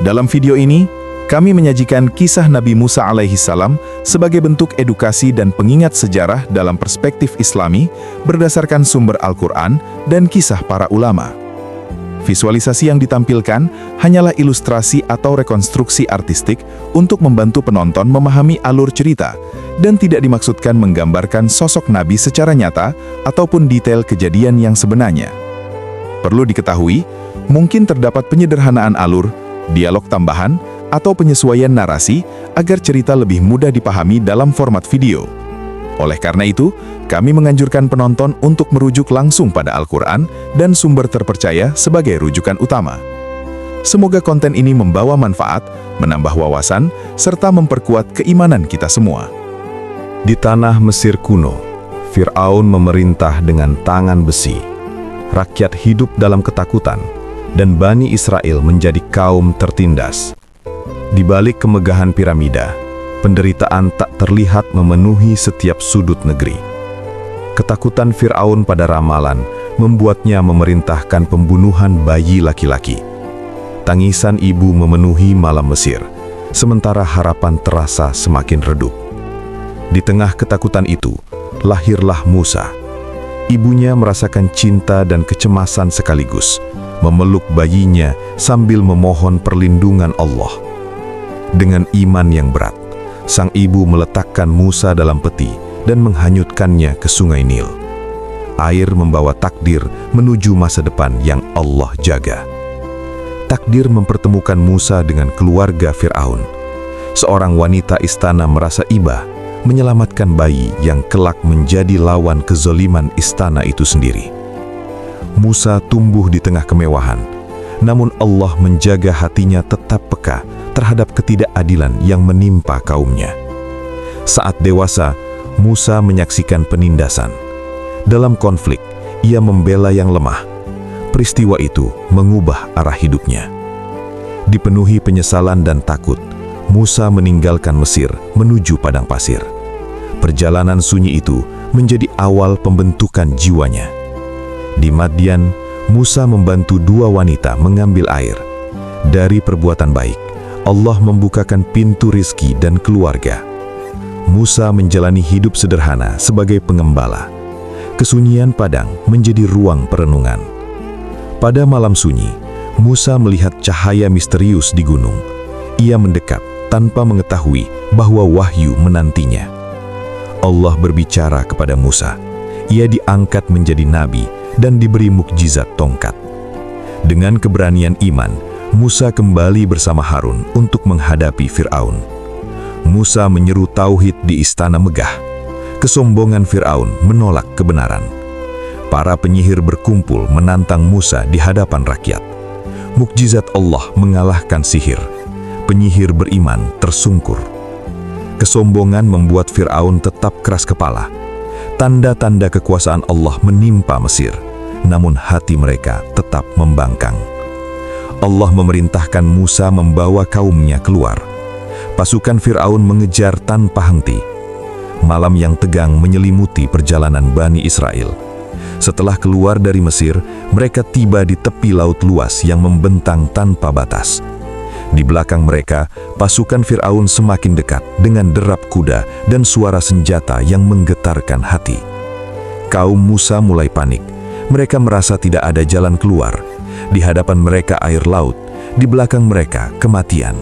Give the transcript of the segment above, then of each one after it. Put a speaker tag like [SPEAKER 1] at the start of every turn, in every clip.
[SPEAKER 1] Dalam video ini, kami menyajikan kisah Nabi Musa alaihissalam sebagai bentuk edukasi dan pengingat sejarah dalam perspektif Islami berdasarkan sumber Al-Quran dan kisah para ulama. Visualisasi yang ditampilkan hanyalah ilustrasi atau rekonstruksi artistik untuk membantu penonton memahami alur cerita dan tidak dimaksudkan menggambarkan sosok Nabi secara nyata ataupun detail kejadian yang sebenarnya. Perlu diketahui, mungkin terdapat penyederhanaan alur, dialog tambahan, atau penyesuaian narasi agar cerita lebih mudah dipahami dalam format video. Oleh karena itu, kami menganjurkan penonton untuk merujuk langsung pada Al-Quran dan sumber terpercaya sebagai rujukan utama. Semoga konten ini membawa manfaat, menambah wawasan, serta memperkuat keimanan kita semua.
[SPEAKER 2] Di tanah Mesir kuno, Fir'aun memerintah dengan tangan besi. Rakyat hidup dalam ketakutan, dan Bani Israel menjadi kaum tertindas. Di balik kemegahan piramida, penderitaan tak terlihat memenuhi setiap sudut negeri. Ketakutan Fir'aun pada ramalan membuatnya memerintahkan pembunuhan bayi laki-laki. Tangisan ibu memenuhi malam Mesir, sementara harapan terasa semakin redup. Di tengah ketakutan itu, lahirlah Musa. Ibunya merasakan cinta dan kecemasan sekaligus, memeluk bayinya sambil memohon perlindungan Allah. Dengan iman yang berat, sang ibu meletakkan Musa dalam peti dan menghanyutkannya ke sungai Nil. Air membawa takdir menuju masa depan yang Allah jaga. Takdir mempertemukan Musa dengan keluarga Fir'aun. Seorang wanita istana merasa iba menyelamatkan bayi yang kelak menjadi lawan kezoliman istana itu sendiri. Musa tumbuh di tengah kemewahan, namun Allah menjaga hatinya tetap peka terhadap ketidakadilan yang menimpa kaumnya. Saat dewasa, Musa menyaksikan penindasan. Dalam konflik, ia membela yang lemah. Peristiwa itu mengubah arah hidupnya. Dipenuhi penyesalan dan takut, Musa meninggalkan Mesir menuju padang pasir. Perjalanan sunyi itu menjadi awal pembentukan jiwanya. Di Madian, Musa membantu dua wanita mengambil air. Dari perbuatan baik, Allah membukakan pintu rizki dan keluarga. Musa menjalani hidup sederhana sebagai pengembala. Kesunyian padang menjadi ruang perenungan. Pada malam sunyi, Musa melihat cahaya misterius di gunung. Ia mendekat tanpa mengetahui bahwa wahyu menantinya. Allah berbicara kepada Musa. Ia diangkat menjadi nabi dan diberi mukjizat tongkat. Dengan keberanian iman, Musa kembali bersama Harun untuk menghadapi Fir'aun. Musa menyeru tauhid di istana megah. Kesombongan Fir'aun menolak kebenaran. Para penyihir berkumpul menantang Musa di hadapan rakyat. Mukjizat Allah mengalahkan sihir. Penyihir beriman tersungkur. Kesombongan membuat Fir'aun tetap keras kepala. Tanda-tanda kekuasaan Allah menimpa Mesir, namun hati mereka tetap membangkang. Allah memerintahkan Musa membawa kaumnya keluar. Pasukan Fir'aun mengejar tanpa henti. Malam yang tegang menyelimuti perjalanan Bani Israel. Setelah keluar dari Mesir, mereka tiba di tepi laut luas yang membentang tanpa batas. Di belakang mereka, pasukan Fir'aun semakin dekat dengan derap kuda dan suara senjata yang menggetarkan hati. Kaum Musa mulai panik. Mereka merasa tidak ada jalan keluar. Di hadapan mereka air laut, di belakang mereka kematian.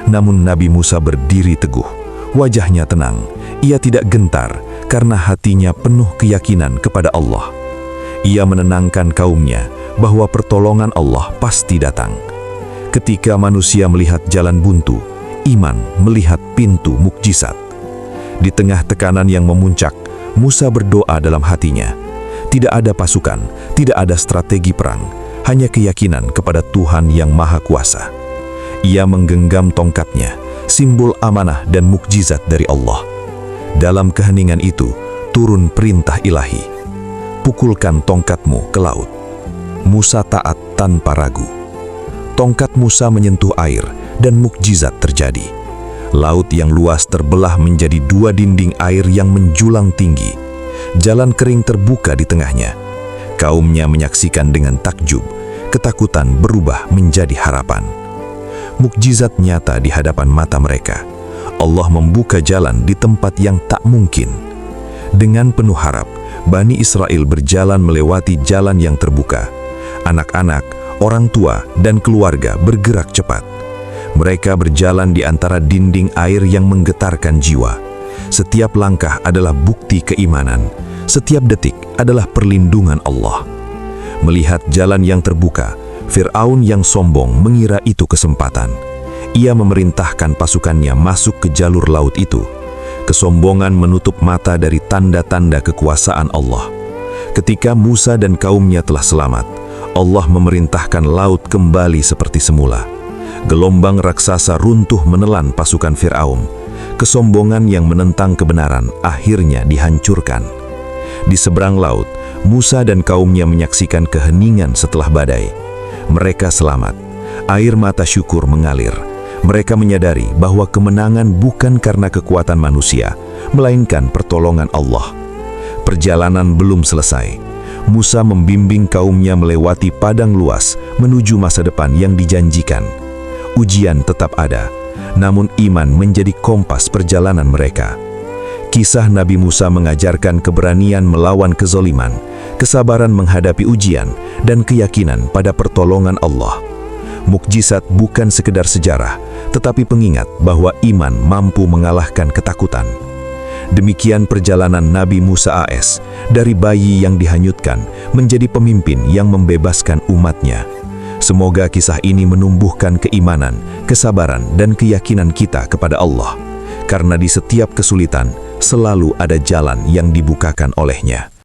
[SPEAKER 2] Namun Nabi Musa berdiri teguh, wajahnya tenang. Ia tidak gentar karena hatinya penuh keyakinan kepada Allah. Ia menenangkan kaumnya bahwa pertolongan Allah pasti datang. Ketika manusia melihat jalan buntu, iman melihat pintu mukjizat. Di tengah tekanan yang memuncak, Musa berdoa dalam hatinya. Tidak ada pasukan, tidak ada strategi perang, hanya keyakinan kepada Tuhan yang Maha Kuasa. Ia menggenggam tongkatnya, simbol amanah dan mukjizat dari Allah. Dalam keheningan itu, turun perintah ilahi. Pukulkan tongkatmu ke laut. Musa taat tanpa ragu. Tongkat Musa menyentuh air dan mukjizat terjadi. Laut yang luas terbelah menjadi dua dinding air yang menjulang tinggi. Jalan kering terbuka di tengahnya. Kaumnya menyaksikan dengan takjub. Ketakutan berubah menjadi harapan. Mukjizat nyata di hadapan mata mereka. Allah membuka jalan di tempat yang tak mungkin. Dengan penuh harap, Bani Israel berjalan melewati jalan yang terbuka. Anak-anak, orang tua, dan keluarga bergerak cepat. Mereka berjalan di antara dinding air yang menggetarkan jiwa. Setiap langkah adalah bukti keimanan. Setiap detik adalah perlindungan Allah. Melihat jalan yang terbuka, Fir'aun yang sombong mengira itu kesempatan. Ia memerintahkan pasukannya masuk ke jalur laut itu. Kesombongan menutup mata dari tanda-tanda kekuasaan Allah. Ketika Musa dan kaumnya telah selamat, Allah memerintahkan laut kembali seperti semula. Gelombang raksasa runtuh menelan pasukan Fir'aun. Kesombongan yang menentang kebenaran akhirnya dihancurkan. Di seberang laut, Musa dan kaumnya menyaksikan keheningan setelah badai. Mereka selamat. Air mata syukur mengalir. Mereka menyadari bahwa kemenangan bukan karena kekuatan manusia, melainkan pertolongan Allah. Perjalanan belum selesai. Musa membimbing kaumnya melewati padang luas menuju masa depan yang dijanjikan. Ujian tetap ada, namun iman menjadi kompas perjalanan mereka. Kisah Nabi Musa mengajarkan keberanian melawan kezaliman, kesabaran menghadapi ujian, dan keyakinan pada pertolongan Allah. Mukjizat bukan sekedar sejarah, tetapi pengingat bahwa iman mampu mengalahkan ketakutan. Demikian perjalanan Nabi Musa AS, dari bayi yang dihanyutkan menjadi pemimpin yang membebaskan umatnya. Semoga kisah ini menumbuhkan keimanan, kesabaran, dan keyakinan kita kepada Allah. Karena di setiap kesulitan, selalu ada jalan yang dibukakan olehnya.